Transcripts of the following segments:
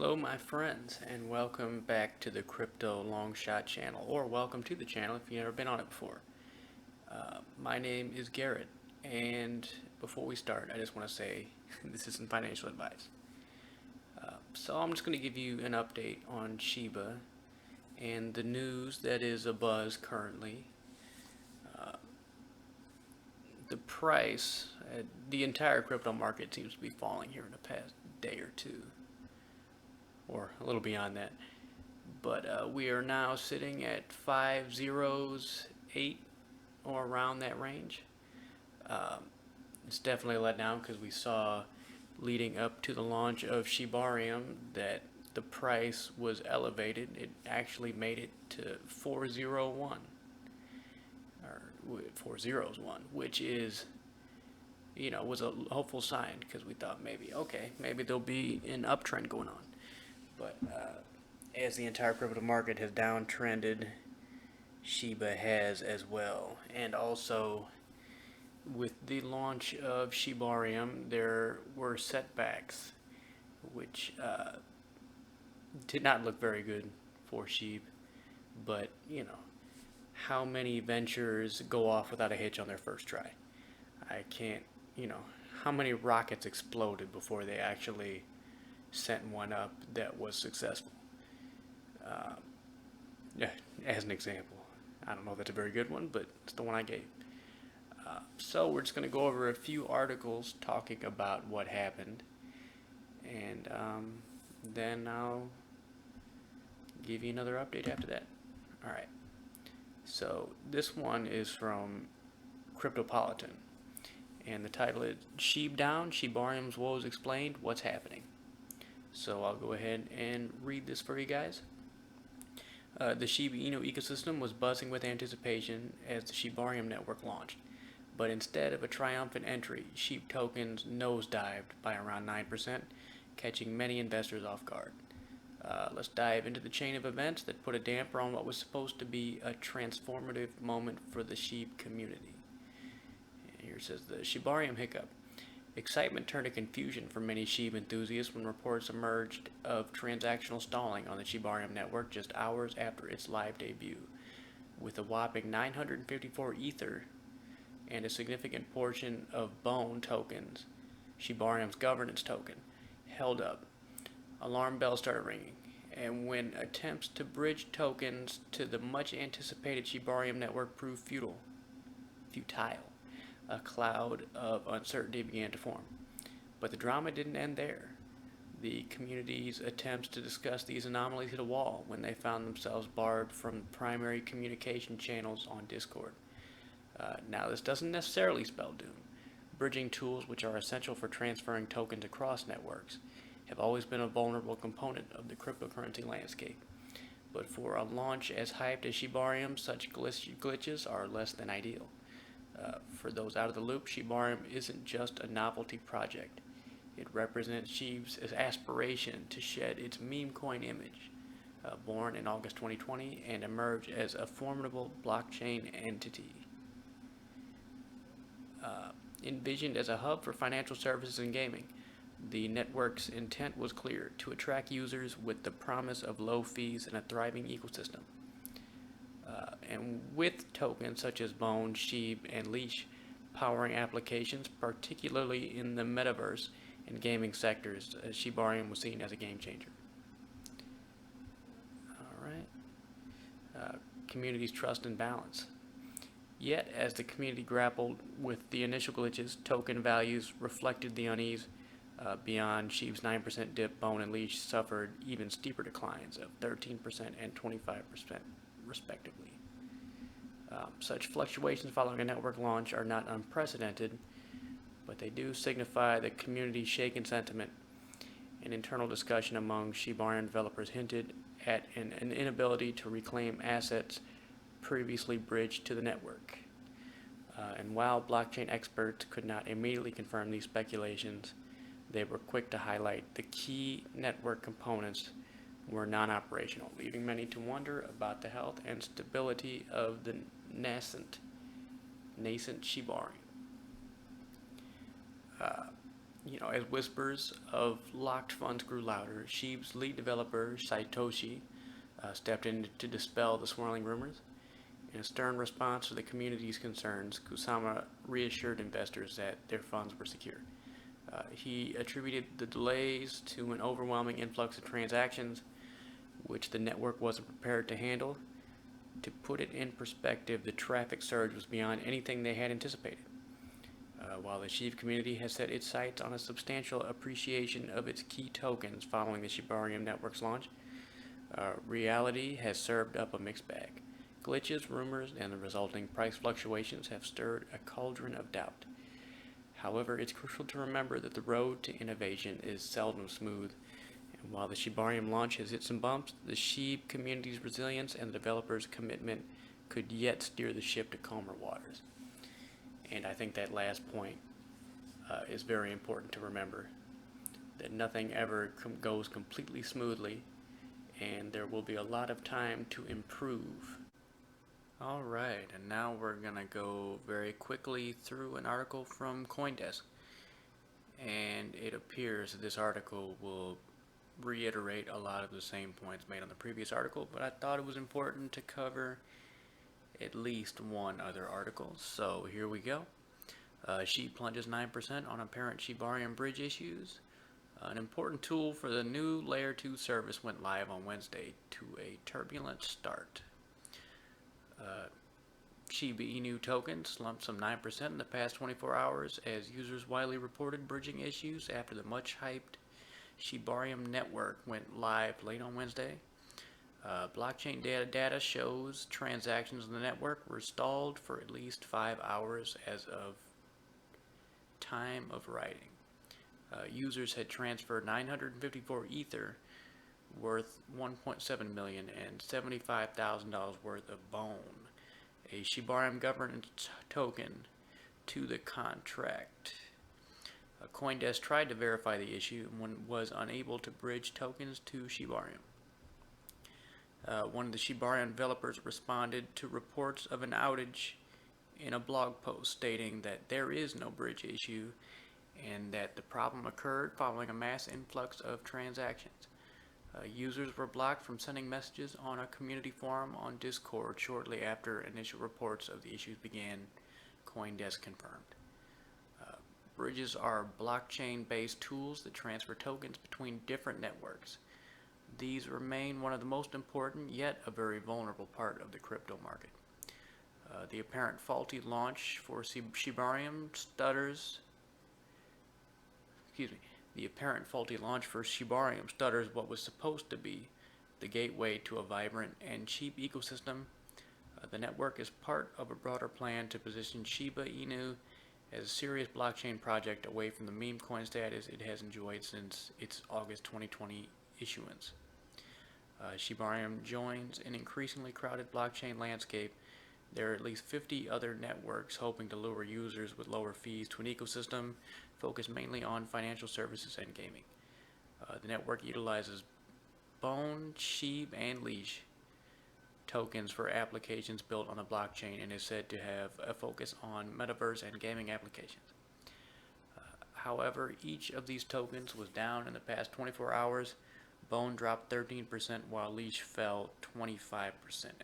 Hello my friends, and welcome back to the Crypto Long Shot channel, or welcome to the channel if you've never been on it before. My name is Garrett, and before we start, I just want to say this isn't financial advice. So I'm just going to give you an update on Shiba and the news that is abuzz currently. The price, the entire crypto market seems to be falling here in the past day or two, or a little beyond that. But we are now sitting at 508 or around that range. It's definitely a letdown because we saw leading up to the launch of Shibarium that the price was elevated. It actually made it to 401 or 401, which is, was a hopeful sign because we thought maybe there'll be an uptrend going on. But as the entire crypto market has downtrended, Shiba has as well. And also, with the launch of Shibarium, there were setbacks, which did not look very good for Shib. But, how many ventures go off without a hitch on their first try? I can't, how many rockets exploded before they actually sent one up that was successful? Yeah, as an example. I don't know if that's a very good one, but it's the one I gave. So we're just going to go over a few articles talking about what happened, and then I'll give you another update after that. All right. So this one is from Cryptopolitan, and the title is "Sheep Down, Shibarium's Woes Explained. What's Happening?" So I'll go ahead and read this for you guys. The Shiba Inu ecosystem was buzzing with anticipation as the Shibarium network launched, but instead of a triumphant entry, SHIB tokens nosedived by around 9%, catching many investors off guard. Let's dive into the chain of events that put a damper on what was supposed to be a transformative moment for the SHIB community. And here it says the Shibarium hiccup. Excitement turned to confusion for many SHIB enthusiasts when reports emerged of transactional stalling on the Shibarium network just hours after its live debut. With a whopping 954 Ether and a significant portion of Bone tokens, Shibarium's governance token, held up, alarm bells started ringing, and when attempts to bridge tokens to the much-anticipated Shibarium network proved futile, a cloud of uncertainty began to form. But the drama didn't end there. The community's attempts to discuss these anomalies hit a wall when they found themselves barred from primary communication channels on Discord. Now, this doesn't necessarily spell doom. Bridging tools, which are essential for transferring tokens across networks, have always been a vulnerable component of the cryptocurrency landscape. But for a launch as hyped as Shibarium, such glitches are less than ideal. For those out of the loop, Shibarium isn't just a novelty project. It represents SHIB's aspiration to shed its meme coin image, born in August 2020, and emerge as a formidable blockchain entity. Envisioned as a hub for financial services and gaming, the network's intent was clear: to attract users with the promise of low fees and a thriving ecosystem. And with tokens such as Bone, SHIB, and Leash powering applications, particularly in the metaverse and gaming sectors, Shibarium was seen as a game changer. Alright. Community's trust and balance. Yet, as the community grappled with the initial glitches, token values reflected the unease. Beyond SHIB's 9% dip, Bone and Leash suffered even steeper declines of 13% and 25% respectively. Such fluctuations following a network launch are not unprecedented, but they do signify the community's shaken sentiment. An internal discussion among Shibarium developers hinted at an inability to reclaim assets previously bridged to the network. And while blockchain experts could not immediately confirm these speculations, they were quick to highlight the key network components were non-operational, leaving many to wonder about the health and stability of the nascent Shibarium. as whispers of locked funds grew louder, Sheeb's lead developer, Saitoshi, stepped in to dispel the swirling rumors. In a stern response to the community's concerns, Kusama reassured investors that their funds were secure. He attributed the delays to an overwhelming influx of transactions, which the network wasn't prepared to handle. To put it in perspective, the traffic surge was beyond anything they had anticipated. While the Sheep community has set its sights on a substantial appreciation of its key tokens following the Shibarium network's launch, reality has served up a mixed bag. Glitches, rumors, and the resulting price fluctuations have stirred a cauldron of doubt. However, it's crucial to remember that the road to innovation is seldom smooth, and while the Shibarium launch has hit some bumps, the Sheep community's resilience and the developers' commitment could yet steer the ship to calmer waters. And I think that last point is very important to remember, that nothing ever goes completely smoothly, and there will be a lot of time to improve. Alright, and now we're going to go very quickly through an article from CoinDesk. And it appears that this article will reiterate a lot of the same points made on the previous article, but I thought it was important to cover at least one other article. So here we go. Sheep plunges 9% on apparent Shibarium bridge issues. An important tool for the new Layer 2 service went live on Wednesday to a turbulent start. Shiba Inu token slumped some 9% in the past 24 hours as users widely reported bridging issues after the much-hyped Shibarium network went live late on Wednesday. Blockchain data shows transactions on the network were stalled for at least 5 hours as of time of writing. Users had transferred 954 Ether worth 1.7 million and $75,000 worth of Bone, a Shibarium governance token, to the contract. CoinDesk tried to verify the issue and was unable to bridge tokens to Shibarium. One of the Shibarium developers responded to reports of an outage in a blog post stating that there is no bridge issue and that the problem occurred following a mass influx of transactions. Users were blocked from sending messages on a community forum on Discord shortly after initial reports of the issues began, CoinDesk confirmed. Bridges are blockchain-based tools that transfer tokens between different networks. These remain one of the most important, yet a very vulnerable part of the crypto market. The apparent faulty launch for Shibarium stutters what was supposed to be the gateway to a vibrant and cheap ecosystem. The network is part of a broader plan to position Shiba Inu as a serious blockchain project away from the meme coin status it has enjoyed since its August 2020 issuance. Shibarium joins an increasingly crowded blockchain landscape. There are at least 50 other networks hoping to lure users with lower fees to an ecosystem focused mainly on financial services and gaming. The network utilizes Bone, Sheep, and Leash tokens for applications built on the blockchain and is said to have a focus on metaverse and gaming applications. However, each of these tokens was down in the past 24 hours. Bone dropped 13% while Leash fell 25%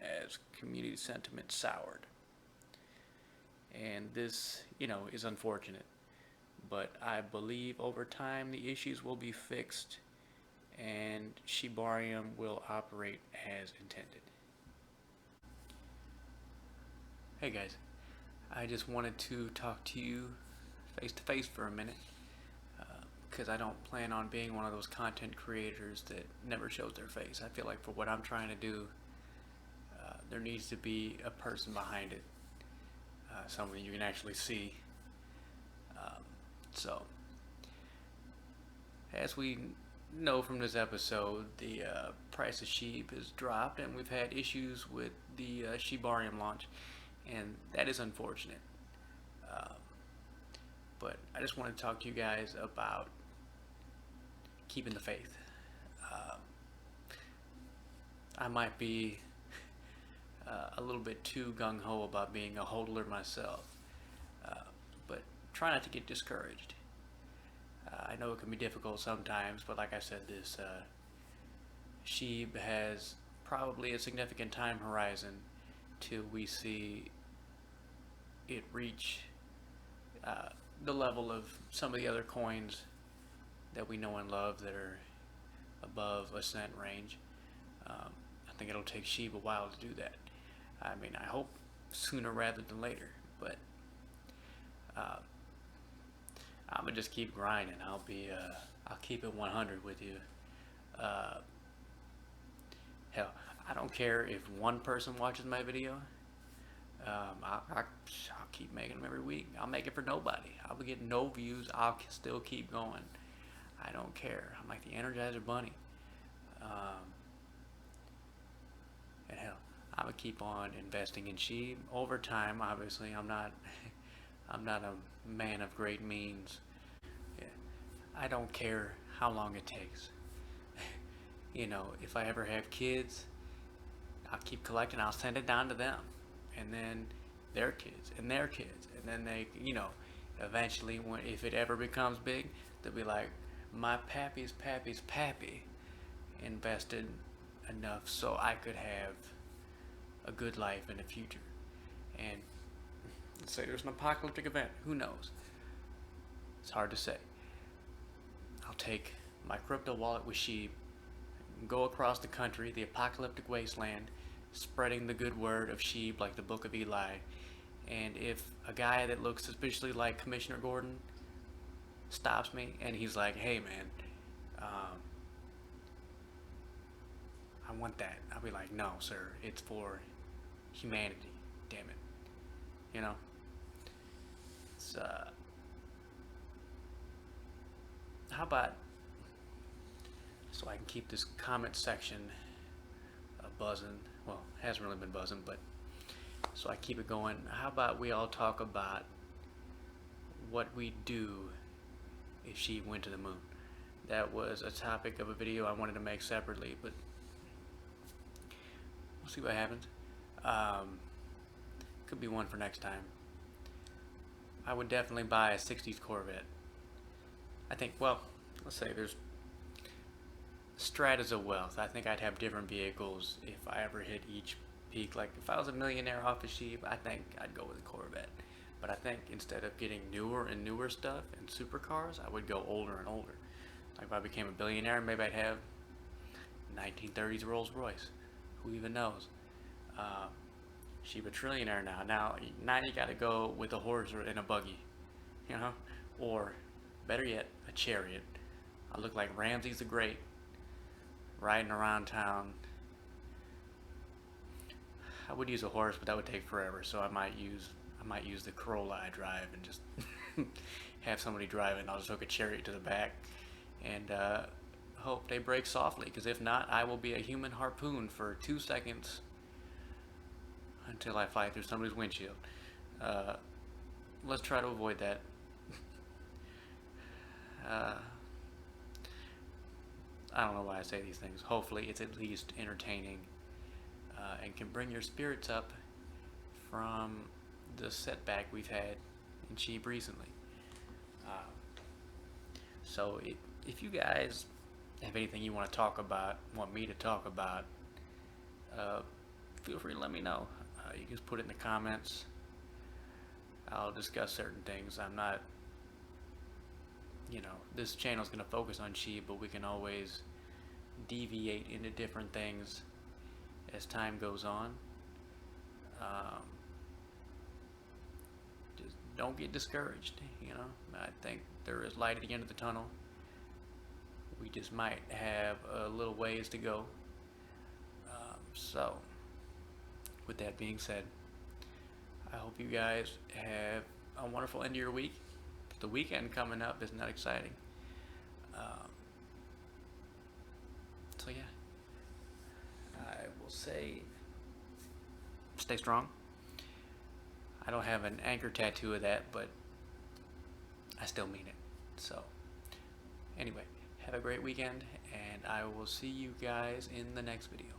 as community sentiment soured. And this, is unfortunate. But I believe over time the issues will be fixed and Shibarium will operate as intended. Hey guys, I just wanted to talk to you face to face for a minute because I don't plan on being one of those content creators that never shows their face. I feel like for what I'm trying to do, there needs to be a person behind it, someone you can actually see. So, as we know from this episode, the price of sheep has dropped and we've had issues with the Shibarium launch, and that is unfortunate. But I just want to talk to you guys about keeping the faith. I might be a little bit too gung-ho about being a hodler myself, but try not to get discouraged. I know it can be difficult sometimes, but like I said, this sheep has probably a significant time horizon till we see it reach the level of some of the other coins that we know and love that are above a cent range. I think it'll take sheep a while to do that. I mean, I hope sooner rather than later, but I'm gonna just keep grinding. I'll keep it 100 with you. Hell, I don't care if one person watches my video. I'll keep making them every week. I'll make it for nobody. I'll get no views. I'll still keep going. I don't care. I'm like the Energizer Bunny. And hell, I'm gonna keep on investing in sheep over time. Obviously, I'm not a man of great means. Yeah, I don't care how long it takes. You know, if I ever have kids, I'll keep collecting. I'll send it down to them, and then their kids, and their kids, and then they, you know, eventually, if it ever becomes big, they'll be like, my pappy's pappy invested enough so I could have a good life in the future. And let's say there's an apocalyptic event. Who knows? It's hard to say. I'll take my crypto wallet with sheep, go across the country, the apocalyptic wasteland, spreading the good word of sheep like the Book of Eli. And if a guy that looks suspiciously like Commissioner Gordon stops me and he's like, hey man, I want that, I'll be like, no sir, it's for humanity, damn it. You know, it's how about, so I can keep this comment section buzzing, well, it hasn't really been buzzing, but so I keep it going, how about we all talk about what we do if she went to the moon? That was a topic of a video I wanted to make separately, but we'll see what happens. Could be one for next time. I would definitely buy a 60s Corvette. I think, well, let's say there's stratas of wealth. I think I'd have different vehicles if I ever hit each peak. Like if I was a millionaire off of sheep, I think I'd go with a Corvette. But I think instead of getting newer and newer stuff and supercars, I would go older and older. Like if I became a billionaire, maybe I'd have 1930s Rolls Royce. Who even knows? She's a trillionaire now. Now you got to go with a horse or in a buggy, you know, or better yet, a chariot. I look like Ramses the Great, riding around town. I would use a horse, but that would take forever. So I might use the Corolla I drive and just have somebody drive it. And I'll just hook a chariot to the back and hope they brake softly. Because if not, I will be a human harpoon for 2 seconds until I fly through somebody's windshield. Let's try to avoid that. I don't know why I say these things. Hopefully it's at least entertaining and can bring your spirits up from the setback we've had in sheep recently. So if you guys have anything you want to talk about, want me to talk about, feel free to let me know. You can just put it in the comments. I'll discuss certain things. I'm not, you know, this channel is going to focus on sheep, but we can always deviate into different things as time goes on. Just don't get discouraged, you know. I think there is light at the end of the tunnel. We just might have a little ways to go. So with that being said, I hope you guys have a wonderful end of your week. The weekend coming up isn't that exciting. So yeah, I will say stay strong. I don't have an anchor tattoo of that, but I still mean it. So anyway, have a great weekend, and I will see you guys in the next video.